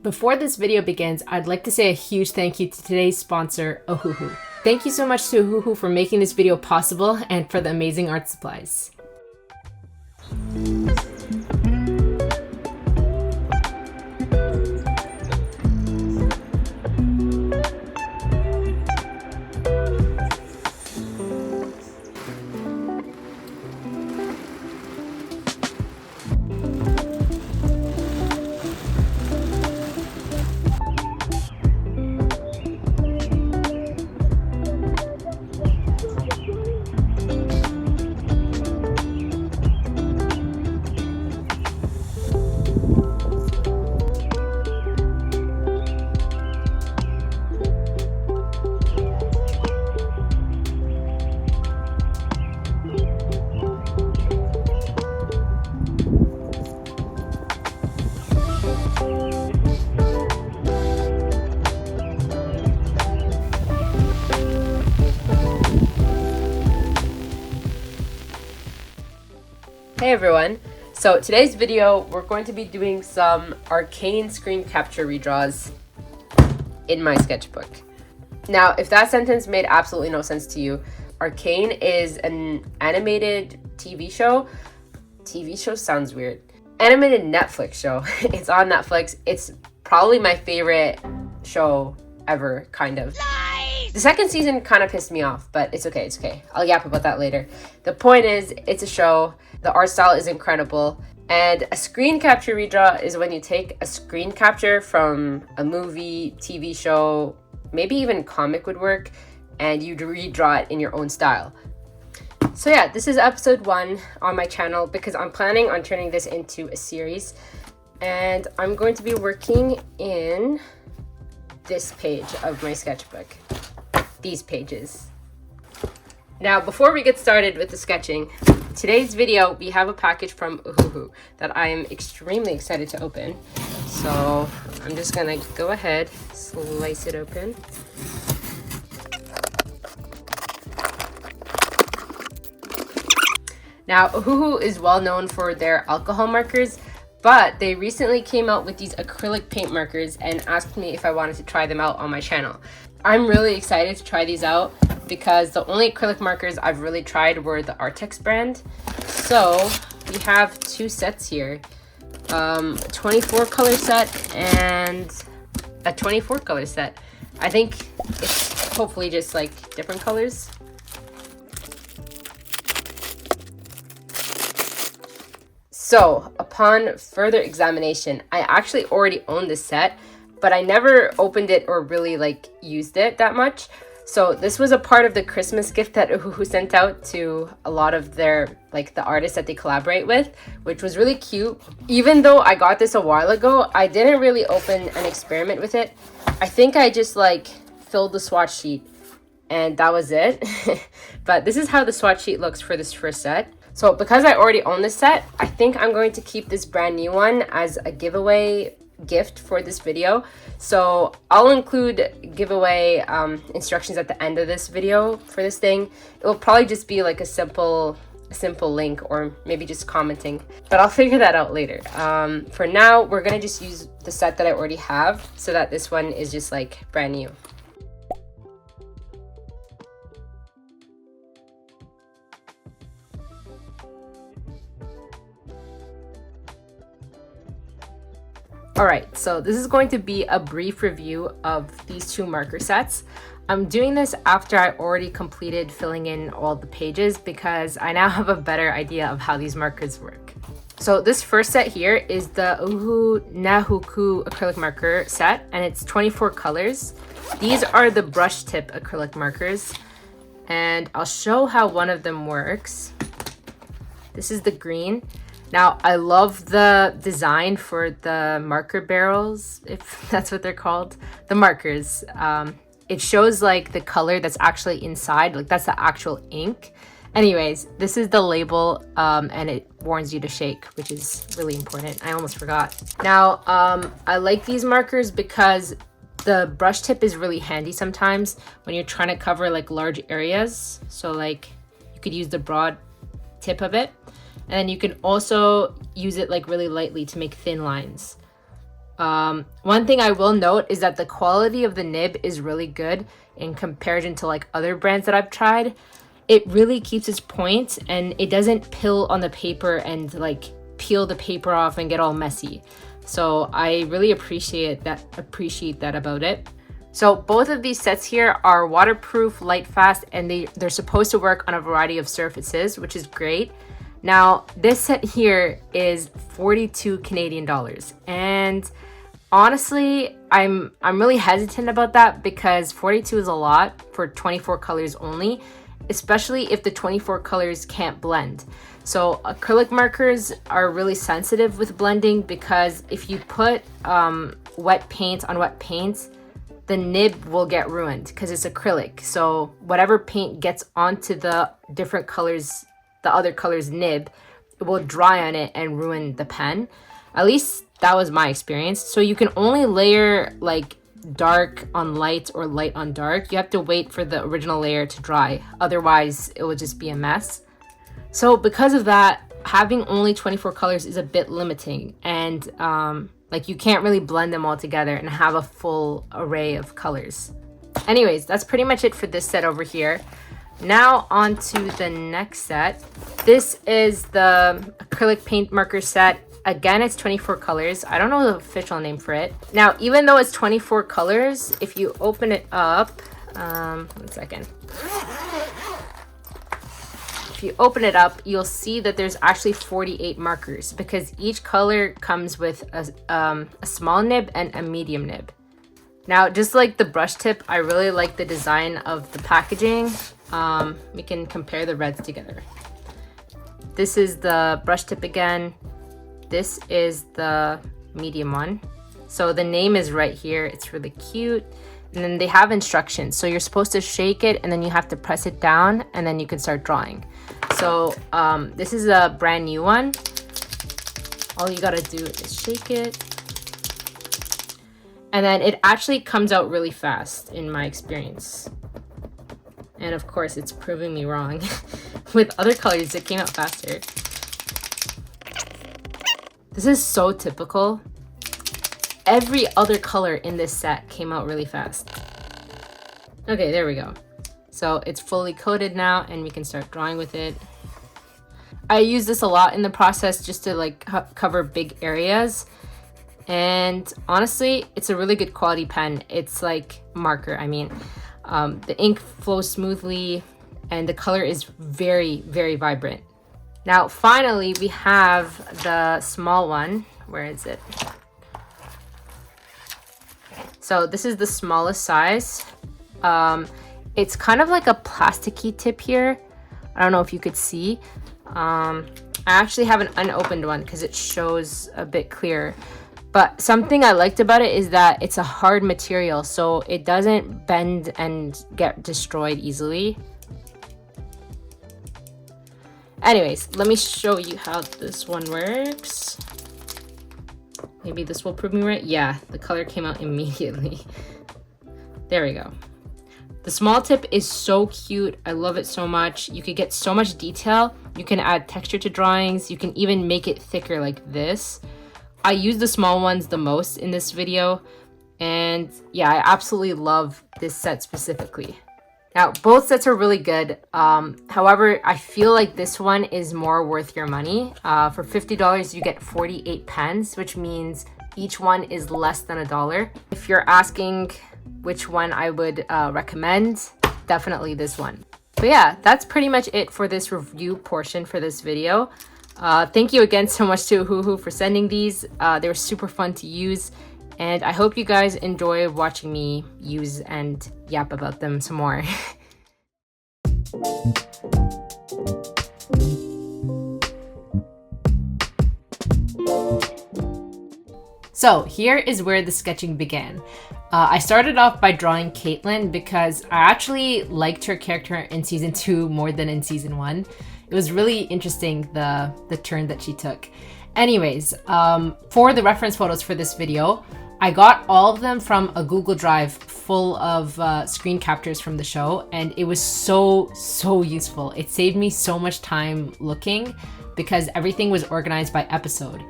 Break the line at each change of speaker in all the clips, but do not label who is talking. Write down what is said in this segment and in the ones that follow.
Before this video begins, I'd like to say a huge thank you to today's sponsor, Ohuhu. Thank you so much to Ohuhu for making this video possible and for the amazing art supplies. Hey everyone, so today's video we're going to be doing some Arcane screen capture redraws in my sketchbook. Now if that sentence made absolutely no sense to you, Arcane is an animated TV show. TV show sounds weird. Animated Netflix show. It's on Netflix. It's probably my favorite show ever, kind of. The second season kind of pissed me off, but it's okay, it's okay. I'll yap about that later. The point is, it's a show, the art style is incredible, and a screen capture redraw is when you take a screen capture from a movie, TV show, maybe even comic would work, and you redraw it in your own style. So yeah, this is episode 1 on my channel because I'm planning on turning this into a series, and I'm going to be working in this page of my sketchbook. These pages. Now, before we get started with the sketching, today's video, we have a package from Ohuhu that I am extremely excited to open. So I'm just gonna go ahead, slice it open. Now, Ohuhu is well known for their alcohol markers, but they recently came out with these acrylic paint markers and asked me if I wanted to try them out on my channel. I'm really excited to try these out because the only acrylic markers I've really tried were the Arrtx brand. So we have 2 sets here, a 24 color set and a 24 color set. I think it's hopefully just like different colors. So upon further examination, I actually already own this set, but I never opened it or really like used it that much. So this was a part of the Christmas gift that Ohuhu sent out to a lot of their, like the artists that they collaborate with, which was really cute. Even though I got this a while ago, I didn't really open and experiment with it. I think I just like filled the swatch sheet and that was it. But this is how the swatch sheet looks for this first set. So because I already own this set, I think I'm going to keep this brand new one as a giveaway gift for this video. So I'll include giveaway instructions at the end of this video for this thing. It will probably just be like a simple link or maybe just commenting, but I'll figure that out later. For now, we're gonna just use the set that I already have so that this one is just like brand new. Alright, so this is going to be a brief review of these 2 marker sets. I'm doing this after I already completed filling in all the pages because I now have a better idea of how these markers work. So this first set here is the Ohuhu acrylic marker set, and it's 24 colors. These are the brush tip acrylic markers, and I'll show how one of them works. This is the green. Now, I love the design for the marker barrels, if that's what they're called, the markers. It shows like the color that's actually inside, like that's the actual ink. Anyways, this is the label and it warns you to shake, which is really important. I almost forgot. Now, I like these markers because the brush tip is really handy sometimes when you're trying to cover like large areas. So like you could use the broad tip of it. And then you can also use it like really lightly to make thin lines. One thing I will note is that the quality of the nib is really good in comparison to like other brands that I've tried. It really keeps its point and it doesn't pill on the paper and like peel the paper off and get all messy. So I really appreciate that about it. So both of these sets here are waterproof, light fast, and they're supposed to work on a variety of surfaces, which is great. Now this set here is 42 Canadian dollars, and honestly I'm really hesitant about that because 42 is a lot for 24 colors only, especially if the 24 colors can't blend. So acrylic markers are really sensitive with blending because if you put wet paint on wet paint, the nib will get ruined because it's acrylic. So whatever paint gets onto the different colors, the other color's nib, it will dry on it and ruin the pen. At least that was my experience. So you can only layer like dark on light or light on dark. You have to wait for the original layer to dry. Otherwise, it will just be a mess. So because of that, having only 24 colors is a bit limiting, and like you can't really blend them all together and have a full array of colors. Anyways, that's pretty much it for this set over here. Now on to the next set. This is the acrylic paint marker set. Again, it's 24 colors. I don't know the official name for it. Now, even though it's 24 colors, if you open it up, one second. If you open it up, you'll see that there's actually 48 markers because each color comes with a small nib and a medium nib. Now, just like the brush tip, I really like the design of the packaging. We can compare the reds together. This is the brush tip again. This is the medium one. So the name is right here. It's really cute. And then they have instructions. So you're supposed to shake it and then you have to press it down and then you can start drawing. So this is a brand new one. All you gotta do is shake it. And then it actually comes out really fast in my experience. And of course it's proving me wrong. With other colors it came out faster. This is so typical. Every other color in this set came out really fast. Okay, there we go. So it's fully coated now and we can start drawing with it. I use this a lot in the process just to like cover big areas. And honestly, it's a really good quality pen. It's like marker, I mean. The ink flows smoothly and the color is very, very vibrant. Now, finally, we have the small one. Where is it? So this is the smallest size. It's kind of like a plasticky tip here. I don't know if you could see. I actually have an unopened one because it shows a bit clearer. But something I liked about it is that it's a hard material, so it doesn't bend and get destroyed easily. Anyways, let me show you how this one works. Maybe this will prove me right. Yeah, the color came out immediately. There we go. The small tip is so cute. I love it so much. You could get so much detail. You can add texture to drawings. You can even make it thicker like this. I use the small ones the most in this video. And yeah, I absolutely love this set specifically. Now, both sets are really good. However, I feel like this one is more worth your money. For $50, you get 48 pens, which means each one is less than $1. If you're asking which one I would recommend, definitely this one. But yeah, that's pretty much it for this review portion for this video. Thank you again so much to Ohuhu for sending these. They were super fun to use. And I hope you guys enjoy watching me use and yap about them some more. So here is where the sketching began. I started off by drawing Caitlin because I actually liked her character in season 2 more than in season 1. It was really interesting the turn that she took. Anyways, for the reference photos for this video, I got all of them from a Google Drive full of screen captures from the show, and it was so useful. It saved me so much time looking because everything was organized by episode.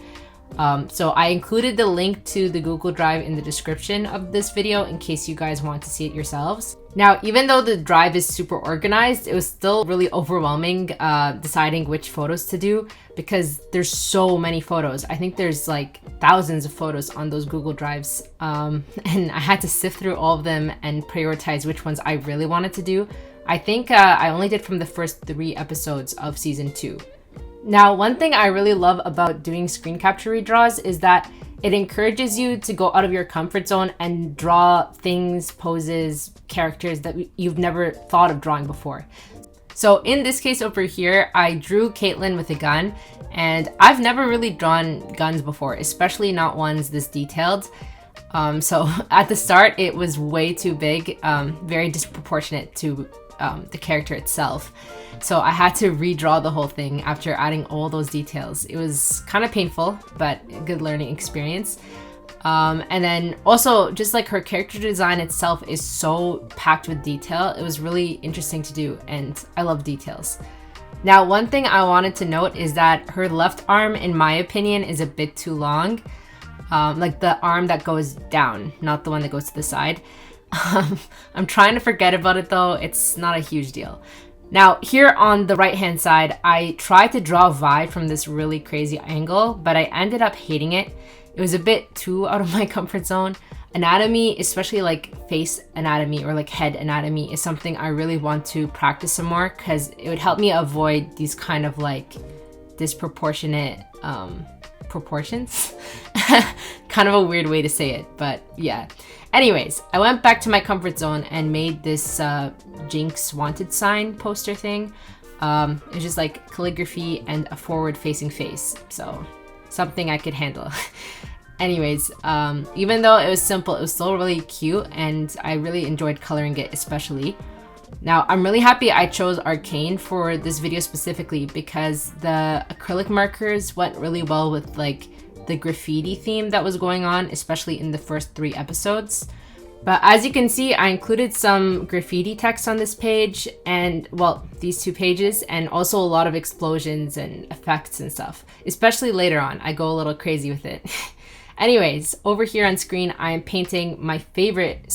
So I included the link to the Google Drive in the description of this video in case you guys want to see it yourselves. Now, even though the drive is super organized, it was still really overwhelming deciding which photos to do because there's so many photos. I think there's like thousands of photos on those Google Drives. And I had to sift through all of them and prioritize which ones I really wanted to do. I think I only did from the first 3 episodes of season 2. Now, one thing I really love about doing screen capture redraws is that it encourages you to go out of your comfort zone and draw things, poses, characters that you've never thought of drawing before. So in this case over here, I drew Caitlin with a gun, and I've never really drawn guns before, especially not ones this detailed. So at the start, it was way too big, very disproportionate to the character itself. So I had to redraw the whole thing after adding all those details. It was kind of painful, but a good learning experience. And then also just like her character design itself is so packed with detail. It was really interesting to do, and I love details. Now, one thing I wanted to note is that her left arm, in my opinion, is a bit too long. Like the arm that goes down, not the one that goes to the side. I'm trying to forget about it though. It's not a huge deal. Now, here on the right hand side, I tried to draw Vi from this really crazy angle, but I ended up hating it. It was a bit too out of my comfort zone. Anatomy, especially like face anatomy or like head anatomy, is something I really want to practice some more because it would help me avoid these kind of like disproportionate proportions. Kind of a weird way to say it, but yeah. Anyways, I went back to my comfort zone and made this Jinx wanted sign poster thing. It was just like calligraphy and a forward-facing face, so something I could handle. Anyways, even though it was simple, it was still really cute, and I really enjoyed coloring it especially. Now, I'm really happy I chose Arcane for this video specifically because the acrylic markers went really well with like the graffiti theme that was going on, especially in the first 3 episodes. But as you can see, I included some graffiti text on this page and, well, these 2 pages, and also a lot of explosions and effects and stuff. Especially later on, I go a little crazy with it. Anyways, over here on screen, I am painting my favorite,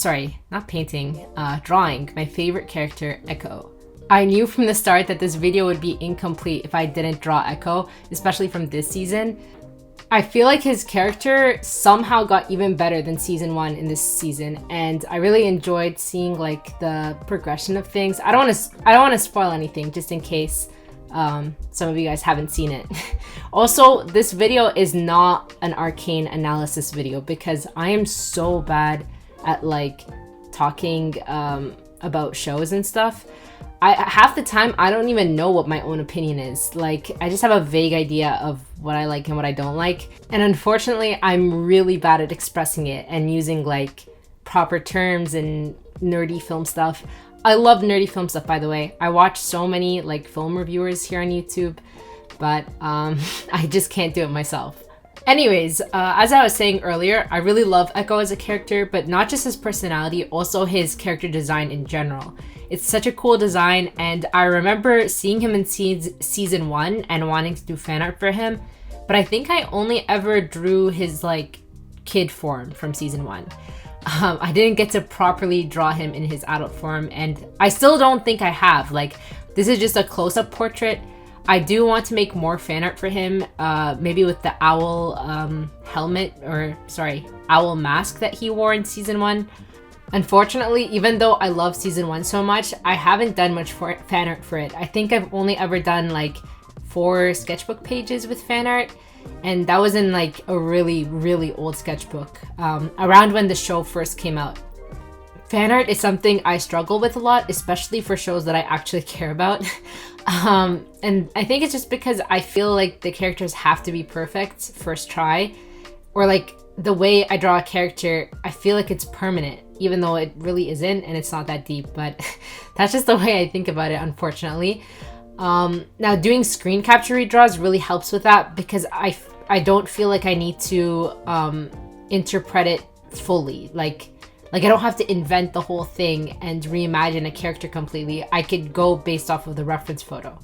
drawing my favorite character, Echo. I knew from the start that this video would be incomplete if I didn't draw Echo, especially from this season. I feel like his character somehow got even better than season 1 in this season, and I really enjoyed seeing like the progression of things. I don't want to spoil anything just in case some of you guys haven't seen it. Also, this video is not an Arcane analysis video because I am so bad at like talking about shows and stuff. Half the time I don't even know what my own opinion is. Like, I just have a vague idea of what I like and what I don't like. And unfortunately, I'm really bad at expressing it and using like proper terms and nerdy film stuff. I love nerdy film stuff, by the way. I watch so many like film reviewers here on YouTube, but I just can't do it myself. Anyways, as I was saying earlier, I really love Echo as a character, but not just his personality, also his character design in general. It's such a cool design, and I remember seeing him in season 1 and wanting to do fan art for him, but I think I only ever drew his like kid form from season 1. I didn't get to properly draw him in his adult form, and I still don't think I have. Like, this is just a close-up portrait. I do want to make more fan art for him, maybe with the owl owl mask that he wore in season 1. Unfortunately, even though I love season 1 so much, I haven't done much fan art for it. I think I've only ever done like 4 sketchbook pages with fan art, and that was in like a really, really old sketchbook, around when the show first came out. Fan art is something I struggle with a lot, especially for shows that I actually care about. And I think it's just because I feel like the characters have to be perfect first try, or like the way I draw a character, I feel like it's permanent, even though it really isn't and it's not that deep, but that's just the way I think about it, unfortunately. Now, doing screen capture redraws really helps with that because I don't feel like I need to interpret it fully. Like I don't have to invent the whole thing and reimagine a character completely. I could go based off of the reference photo.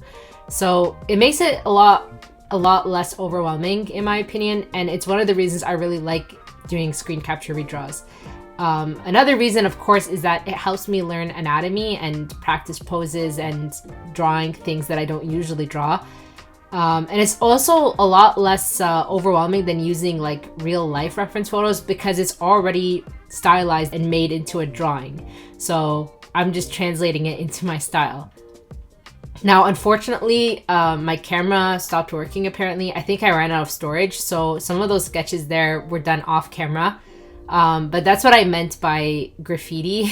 So it makes it a lot a lot less overwhelming in my opinion, and it's one of the reasons I really like doing screen capture redraws. Another reason, of course, is that it helps me learn anatomy and practice poses and drawing things that I don't usually draw. And it's also a lot less overwhelming than using like real life reference photos because it's already stylized and made into a drawing. So I'm just translating it into my style. Now, unfortunately, my camera stopped working apparently. I think I ran out of storage. So some of those sketches there were done off camera. But that's what I meant by graffiti.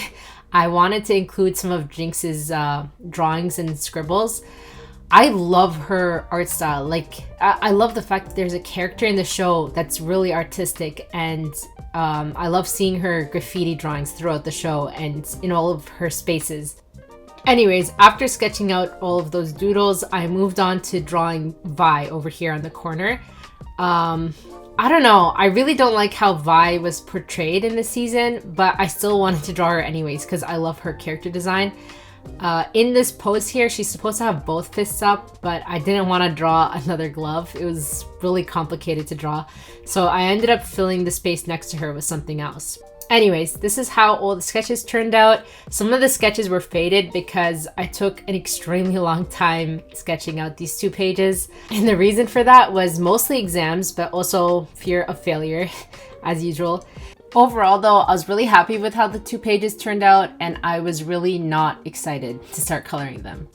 I wanted to include some of Jinx's drawings and scribbles. I love her art style. Like, I love the fact that there's a character in the show that's really artistic, and I love seeing her graffiti drawings throughout the show and in all of her spaces. Anyways, after sketching out all of those doodles, I moved on to drawing Vi over here on the corner. I don't know, I really don't like how Vi was portrayed in this season, but I still wanted to draw her anyways because I love her character design. In this pose here, she's supposed to have both fists up, but I didn't want to draw another glove. It was really complicated to draw, so I ended up filling the space next to her with something else. Anyways, this is how all the sketches turned out. Some of the sketches were faded because I took an extremely long time sketching out these 2 pages. And the reason for that was mostly exams, but also fear of failure, as usual. Overall though, I was really happy with how the 2 pages turned out, and I was really not excited to start coloring them.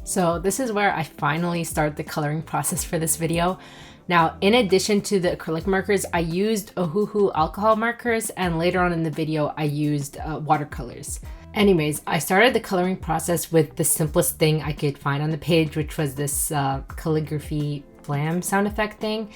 So this is where I finally start the coloring process for this video. Now, in addition to the acrylic markers, I used Ohuhu alcohol markers, and later on in the video, I used watercolors. Anyways, I started the coloring process with the simplest thing I could find on the page, which was this calligraphy blam sound effect thing.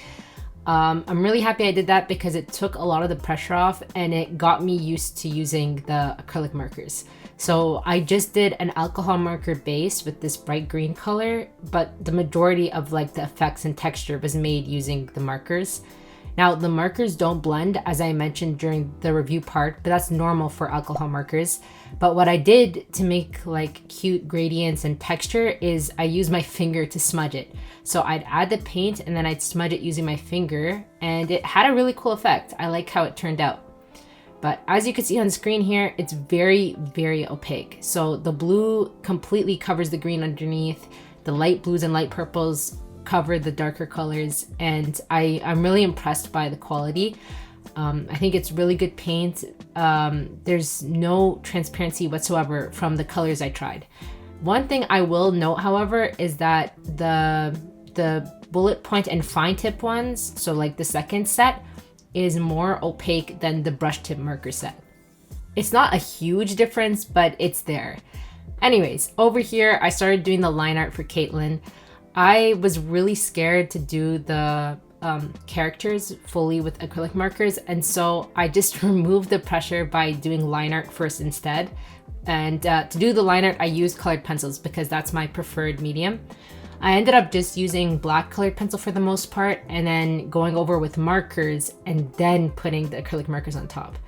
I'm really happy I did that because it took a lot of the pressure off and it got me used to using the acrylic markers. So I just did an alcohol marker base with this bright green color, but the majority of like the effects and texture was made using the markers. Now the markers don't blend, as I mentioned during the review part, but that's normal for alcohol markers. But what I did to make like cute gradients and texture is I used my finger to smudge it. So I'd add the paint and then I'd smudge it using my finger, and it had a really cool effect. I like how it turned out. But as you can see on screen here, it's very, very opaque. So the blue completely covers the green underneath. The light blues and light purples cover the darker colors, and I'm really impressed by the quality. I think it's really good paint. There's no transparency whatsoever from the colors I tried. One thing I will note, however, is that the bullet point and fine tip ones, so like the second set, is more opaque than the brush tip marker set. It's not a huge difference, but it's there. Anyways, over here, I started doing the line art for Caitlin. I was really scared to do the characters fully with acrylic markers, and so I just removed the pressure by doing line art first instead. And to do the line art, I used colored pencils because that's my preferred medium. I ended up just using black colored pencil for the most part, and then going over with markers and then putting the acrylic markers on top.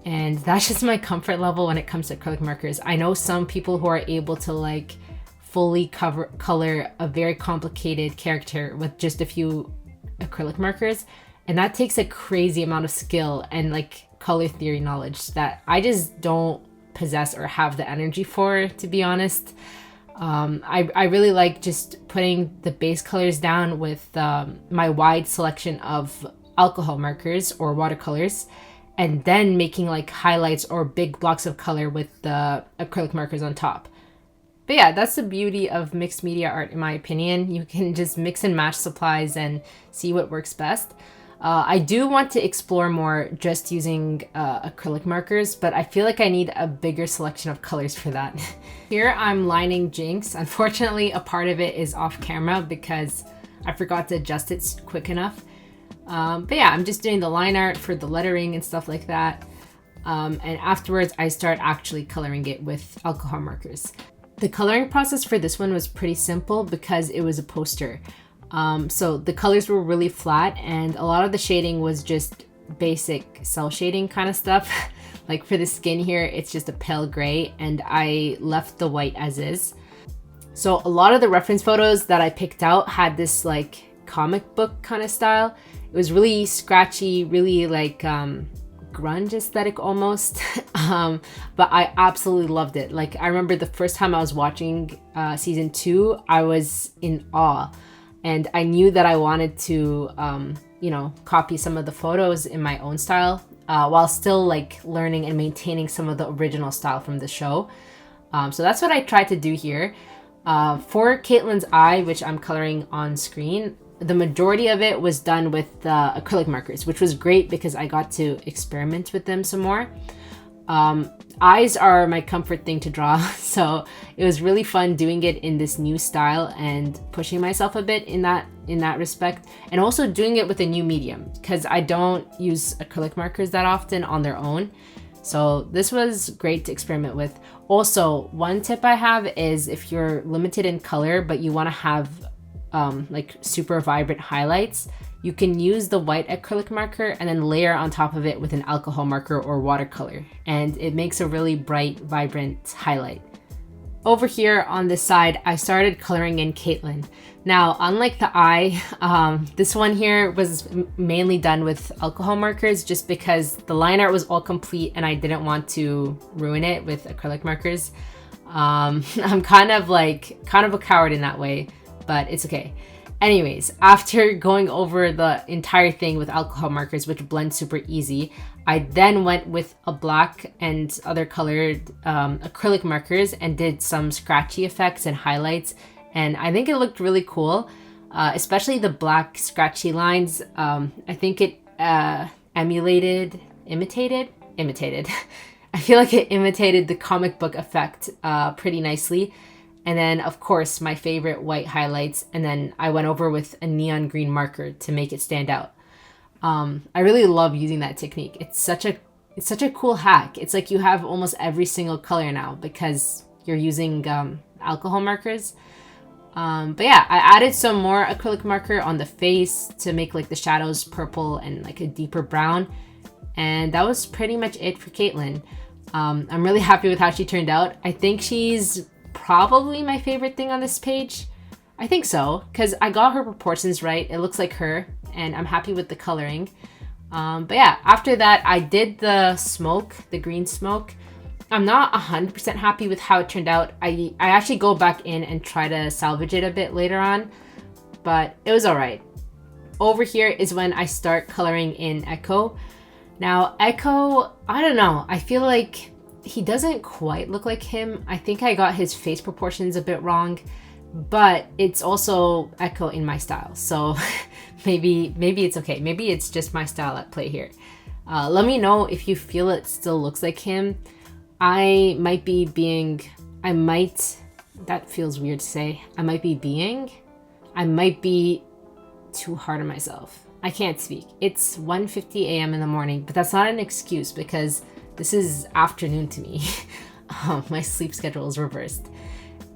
And that's just my comfort level when it comes to acrylic markers. I know some people who are able to like fully color a very complicated character with just a few acrylic markers, and that takes a crazy amount of skill and like color theory knowledge that I just don't possess or have the energy for, to be honest. I really like just putting the base colors down with my wide selection of alcohol markers or watercolors, and then making like highlights or big blocks of color with the acrylic markers on top. But yeah, that's the beauty of mixed media art, in my opinion. You can just mix and match supplies and see what works best. I do want to explore more just using acrylic markers, but I feel like I need a bigger selection of colors for that. Here I'm lining Jinx. Unfortunately, a part of it is off camera because I forgot to adjust it quick enough. But yeah, I'm just doing the line art for the lettering and stuff like that. And afterwards, I start actually coloring it with alcohol markers.
The coloring process for this one was pretty simple because it was a poster. So the colors were really flat and a lot of the shading was just basic cell shading kind of stuff. Like for the skin here, it's just a pale gray and I left the white as is. So a lot of the reference photos that I picked out had this like comic book kind of style. It was really scratchy, really like grunge aesthetic almost. But I absolutely loved it. Like I remember the first time I was watching season 2, I was in awe. And I knew that I wanted to, you know, copy some of the photos in my own style while still like learning and maintaining some of the original style from the show. So that's what I tried to do here. For Caitlin's eye, which I'm coloring on screen, the majority of it was done with acrylic markers, which was great because I got to experiment with them some more. Eyes are my comfort thing to draw, so it was really fun doing it in this new style and pushing myself a bit in that respect, and also doing it with a new medium because I don't use acrylic markers that often on their own. So this was great to experiment with. Also, one tip I have is if you're limited in color but you want to have like super vibrant highlights, you can use the white acrylic marker and then layer on top of it with an alcohol marker or watercolor, and it makes a really bright, vibrant highlight. Over here on this side, I started coloring in Caitlin. Now, unlike the eye, this one here was mainly done with alcohol markers just because the line art was all complete and I didn't want to ruin it with acrylic markers. I'm kind of a coward in that way, but it's okay. Anyways, after going over the entire thing with alcohol markers, which blend super easy, I then went with a black and other colored acrylic markers and did some scratchy effects and highlights. And I think it looked really cool, especially the black scratchy lines. I think it imitated. I feel like it imitated the comic book effect pretty nicely. And then, of course, my favorite white highlights. And then I went over with a neon green marker to make it stand out. I really love using that technique. It's such a cool hack. It's like you have almost every single color now because you're using alcohol markers. But yeah, I added some more acrylic marker on the face to make like the shadows purple and like a deeper brown. And that was pretty much it for Caitlin. I'm really happy with how she turned out. I think she's probably my favorite thing on this page. I think so, because I got her proportions right. It looks like her, and I'm happy with the coloring. But yeah, after that, I did the smoke, the green smoke. I'm not 100% happy with how it turned out. I actually go back in and try to salvage it a bit later on, but it was all right. Over here is when I start coloring in Echo. Now, Echo, I don't know. I feel like he doesn't quite look like him. I think I got his face proportions a bit wrong, but it's also Echo in my style. So maybe it's okay. Maybe it's just my style at play here. Let me know if you feel it still looks like him. That feels weird to say. I might be too hard on myself. I can't speak. It's 1:50 a.m. in the morning, but that's not an excuse because this is afternoon to me. My sleep schedule is reversed.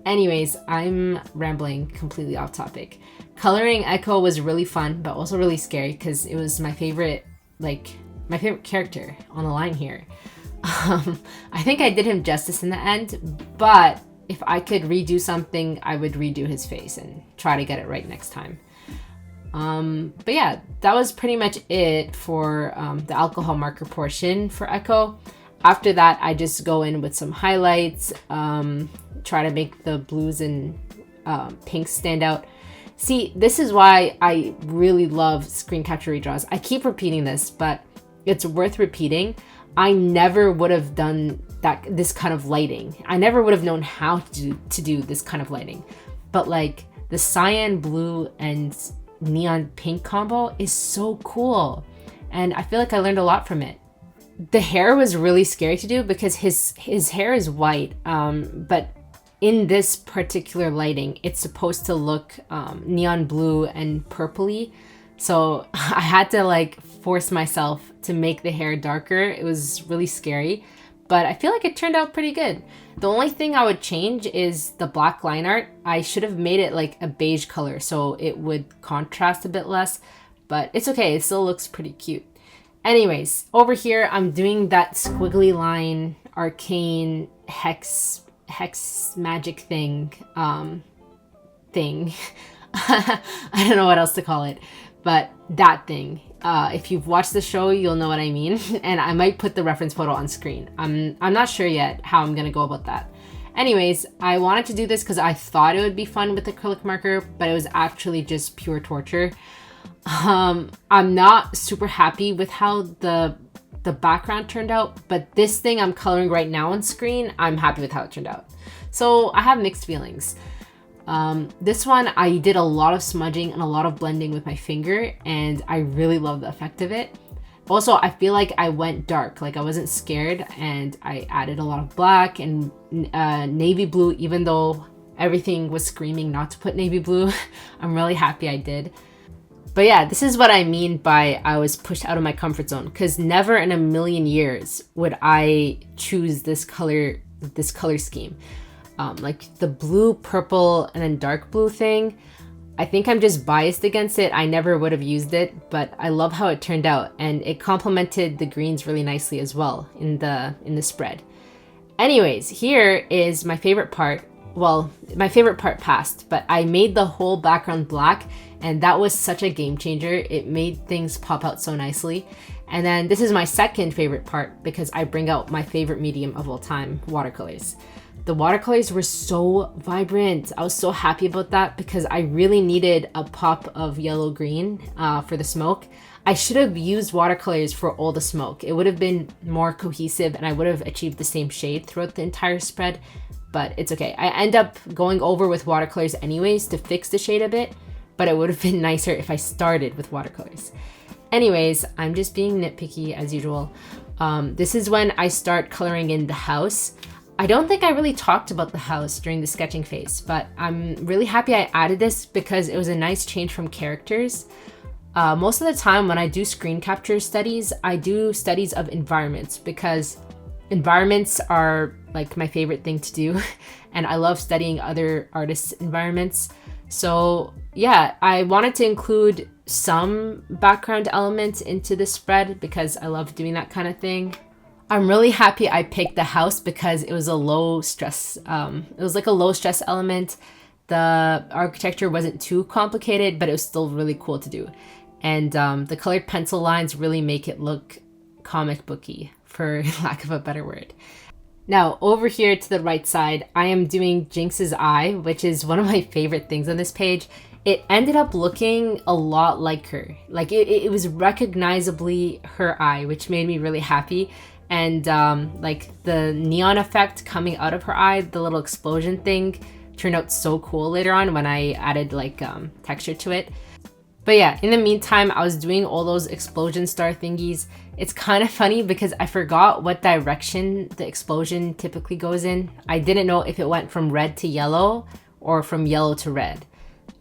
Anyways, I'm rambling completely off topic. Coloring Echo was really fun, but also really scary because it was my favorite character on the line here. I think I did him justice in the end, but if I could redo something, I would redo his face and try to get it right next time. But yeah, that was pretty much it for the alcohol marker portion for Echo. After that, I just go in with some highlights, try to make the blues and pinks stand out. See, this is why I really love screen capture redraws. I keep repeating this, but it's worth repeating. I never would have done this kind of lighting. I never would have known how to do this kind of lighting. But like the cyan blue and neon pink combo is so cool. And I feel like I learned a lot from it. The hair was really scary to do because his hair is white, but in this particular lighting, it's supposed to look neon blue and purpley. So I had to like force myself to make the hair darker. It was really scary, but I feel like it turned out pretty good. The only thing I would change is the black line art. I should have made it like a beige color so it would contrast a bit less, but it's okay. It still looks pretty cute. Anyways, over here, I'm doing that squiggly line, arcane, hex magic thing. I don't know what else to call it, but that thing. If you've watched the show, you'll know what I mean, and I might put the reference photo on screen. I'm not sure yet how I'm gonna go about that. Anyways, I wanted to do this because I thought it would be fun with acrylic marker, but it was actually just pure torture. I'm not super happy with how the background turned out, but this thing I'm coloring right now on screen, I'm happy with how it turned out. So I have mixed feelings. This one, I did a lot of smudging and a lot of blending with my finger, and I really love the effect of it. Also, I feel like I went dark, like I wasn't scared, and I added a lot of black and navy blue, even though everything was screaming not to put navy blue. I'm really happy I did. But yeah, this is what I mean by I was pushed out of my comfort zone, because never in a million years would I choose this color scheme. Like the blue, purple, and then dark blue thing, I think I'm just biased against it. I never would have used it, but I love how it turned out, and it complemented the greens really nicely as well in the spread. Anyways, here is my favorite part. Well, my favorite part passed, but I made the whole background black, and that was such a game changer. It made things pop out so nicely. And then this is my second favorite part because I bring out my favorite medium of all time, watercolors. The watercolors were so vibrant. I was so happy about that because I really needed a pop of yellow-green for the smoke. I should have used watercolors for all the smoke. It would have been more cohesive and I would have achieved the same shade throughout the entire spread, but it's okay. I end up going over with watercolors anyways to fix the shade a bit, but it would have been nicer if I started with watercolors. Anyways, I'm just being nitpicky as usual. This is when I start coloring in the house. I don't think I really talked about the house during the sketching phase, but I'm really happy I added this because it was a nice change from characters. Most of the time when I do screen capture studies, I do studies of environments because environments are like my favorite thing to do and I love studying other artists' environments. So yeah, I wanted to include some background elements into the spread because I love doing that kind of thing. I'm really happy I picked the house because it was a low stress, it was like a low stress element. The architecture wasn't too complicated, but it was still really cool to do. And the colored pencil lines really make it look comic booky, for lack of a better word. Now, over here to the right side, I am doing Jinx's eye, which is one of my favorite things on this page. It ended up looking a lot like her. Like it was recognizably her eye, which made me really happy. And like the neon effect coming out of her eye, the little explosion thing, turned out so cool later on when I added like texture to it. But yeah, in the meantime, I was doing all those explosion star thingies. It's kind of funny because I forgot what direction the explosion typically goes in. I didn't know if it went from red to yellow or from yellow to red.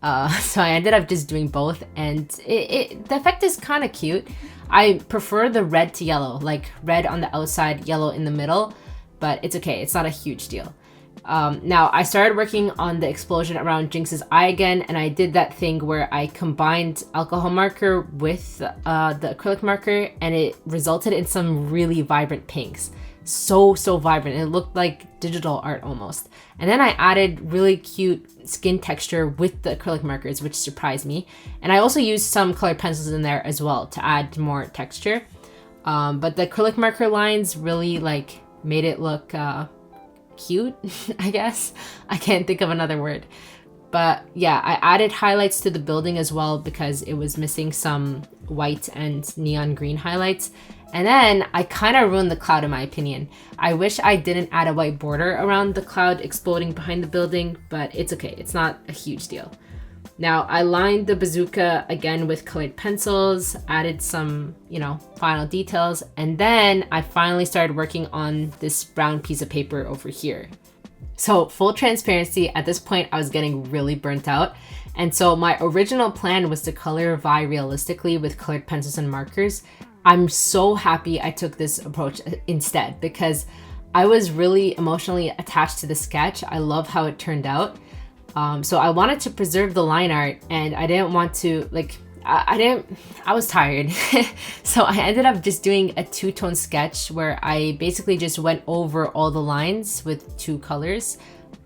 So I ended up just doing both, and the effect is kind of cute. I prefer the red to yellow, like red on the outside, yellow in the middle, but it's okay. It's not a huge deal. Now, I started working on the explosion around Jinx's eye again, and I did that thing where I combined alcohol marker with the acrylic marker, and it resulted in some really vibrant pinks. So vibrant. It looked like digital art almost. And then I added really cute skin texture with the acrylic markers, which surprised me. And I also used some colored pencils in there as well to add more texture. But the acrylic marker lines really like made it look cute, I guess. I can't think of another word. But yeah, I added highlights to the building as well because it was missing some white and neon green highlights. And then I kind of ruined the cloud in my opinion. I wish I didn't add a white border around the cloud exploding behind the building, but it's okay. It's not a huge deal. Now I lined the bazooka again with colored pencils, added some, final details, and then I finally started working on this brown piece of paper over here. So full transparency, at this point I was getting really burnt out. And so my original plan was to color Vi realistically with colored pencils and markers. I'm so happy I took this approach instead because I was really emotionally attached to the sketch. I love how it turned out. So I wanted to preserve the line art, and I didn't want to, like, I was tired. So I ended up just doing a two-tone sketch where I basically just went over all the lines with two colors,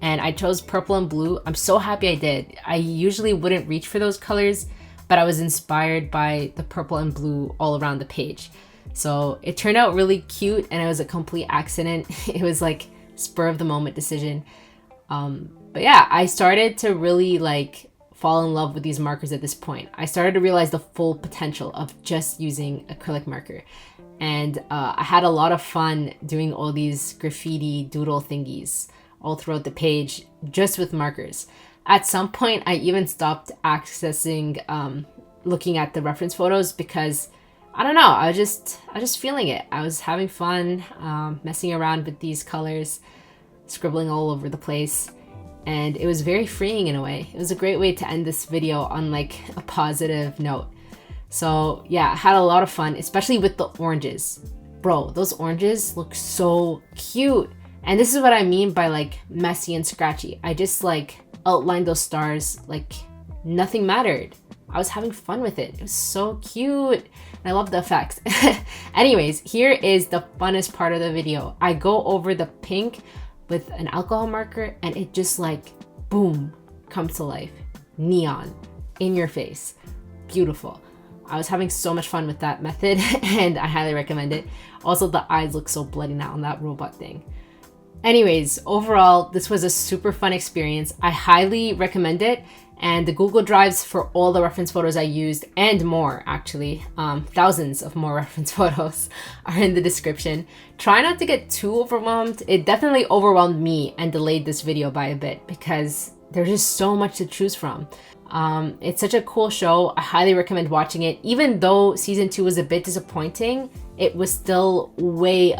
and I chose purple and blue. I'm so happy I did. I usually wouldn't reach for those colors, but I was inspired by the purple and blue all around the page. So it turned out really cute, and it was a complete accident. It was like spur of the moment decision. But yeah, I started to really like fall in love with these markers at this point. I started to realize the full potential of just using acrylic marker. And I had a lot of fun doing all these graffiti doodle thingies all throughout the page just with markers. At some point, I even stopped accessing looking at the reference photos because I don't know, I was just feeling it. I was having fun messing around with these colors, scribbling all over the place, and it was very freeing in a way. It was a great way to end this video on like a positive note. So yeah, I had a lot of fun, especially with the oranges. Bro, those oranges look so cute. And this is what I mean by like messy and scratchy. I just like outlined those stars like nothing mattered. I was having fun with it. It was so cute. And I love the effects. Anyways, here is the funnest part of the video. I go over the pink with an alcohol marker, and it just like, boom, comes to life. Neon, in your face. Beautiful. I was having so much fun with that method, and I highly recommend it. Also, the eyes look so bloody now on that robot thing. Anyways, overall, this was a super fun experience. I highly recommend it. And the Google Drives for all the reference photos I used, and more actually, thousands of more reference photos, are in the description. Try not to get too overwhelmed. It definitely overwhelmed me and delayed this video by a bit because there's just so much to choose from. It's such a cool show. I highly recommend watching it. Even though season 2 was a bit disappointing, it was still way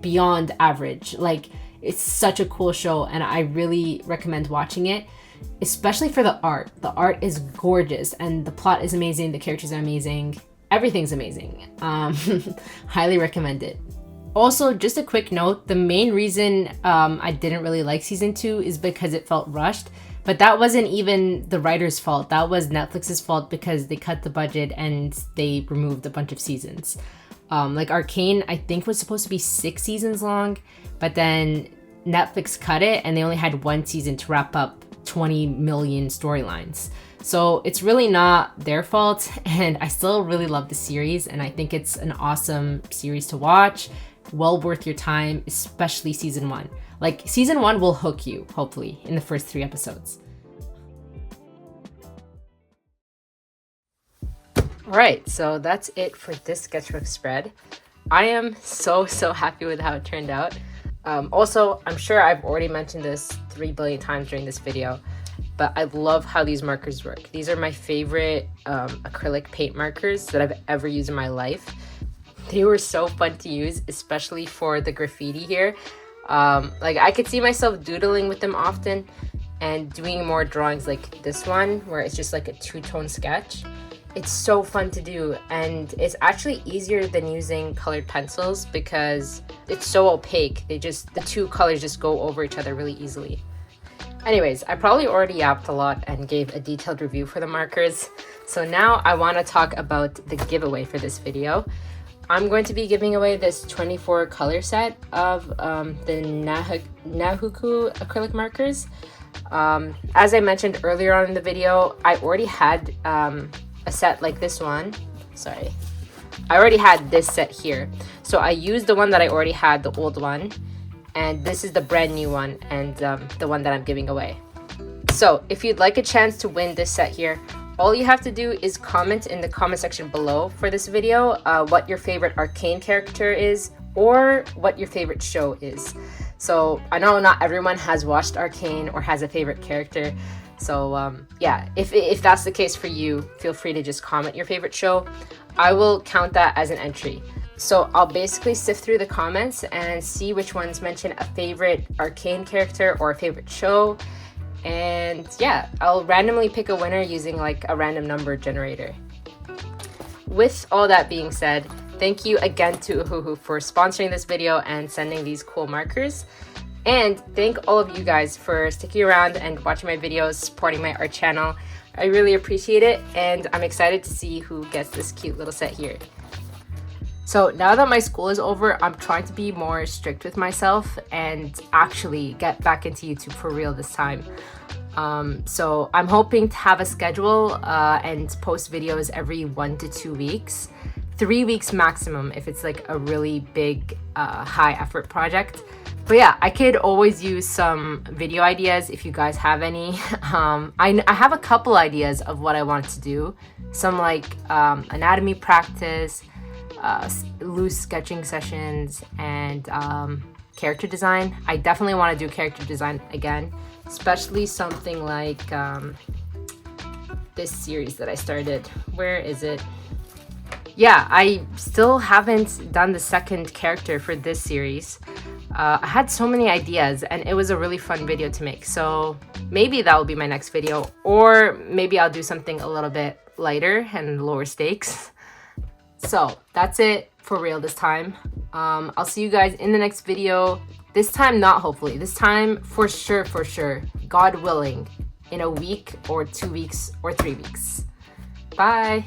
beyond average. Like, it's such a cool show, and I really recommend watching it. Especially for the art. The art is gorgeous, and the plot is amazing, the characters are amazing, everything's amazing. Highly recommend it. Also, just a quick note, the main reason I didn't really like season 2 is because it felt rushed, but that wasn't even the writer's fault. That was Netflix's fault because they cut the budget and they removed a bunch of seasons. Like Arcane, I think was supposed to be 6 seasons long, but then Netflix cut it and they only had 1 season to wrap up 20 million storylines. So it's really not their fault, and I still really love the series, and I think it's an awesome series to watch. Well worth your time, especially season 1. Like, season 1 will hook you, hopefully, in the first 3 episodes. Alright, so that's it for this sketchbook spread. I am so happy with how it turned out. Also, I'm sure I've already mentioned this 3 billion times during this video, but I love how these markers work. These are my favorite acrylic paint markers that I've ever used in my life. They were so fun to use, especially for the graffiti here. Like, I could see myself doodling with them often and doing more drawings like this one, where it's just like a 2-tone sketch. It's so fun to do, and it's actually easier than using colored pencils because it's so opaque. The 2 colors just go over each other really easily. Anyways, I probably already yapped a lot and gave a detailed review for the markers. So now I want to talk about the giveaway for this video. I'm going to be giving away this 24 color set of the Ohuhu acrylic markers. As I mentioned earlier on in the video, I already had a set like this one. Sorry. I already had this set here. So I used the one that I already had, the old one. And this is the brand new one, and the one that I'm giving away. So if you'd like a chance to win this set here, all you have to do is comment in the comment section below for this video what your favorite Arcane character is, or what your favorite show is. So I know not everyone has watched Arcane or has a favorite character. So yeah, if that's the case for you, feel free to just comment your favorite show. I will count that as an entry. So I'll basically sift through the comments and see which ones mention a favorite Arcane character or a favorite show. And yeah, I'll randomly pick a winner using like a random number generator. With all that being said,
Thank you again to Ohuhu for sponsoring this video and sending these cool markers. And thank all of you guys for sticking around and watching my videos, supporting my art channel. I really appreciate it, and I'm excited to see who gets this cute little set here. So now that my school is over, I'm trying to be more strict with myself and actually get back into YouTube for real this time. So I'm hoping to have a schedule and post videos every 1 to 2 weeks. 3 weeks maximum if it's like a really big, high effort project. But yeah, I could always use some video ideas if you guys have any. I have a couple ideas of what I want to do. Some like anatomy practice, loose sketching sessions, and character design. I definitely want to do character design again, especially something like this series that I started. Where is it? Yeah, I still haven't done the second character for this series. I had so many ideas and it was a really fun video to make. So maybe that will be my next video, or maybe I'll do something a little bit lighter and lower stakes. So that's it for real this time. I'll see you guys in the next video. This time, not hopefully, this time for sure, God willing, in a week or 2 weeks or 3 weeks. Bye.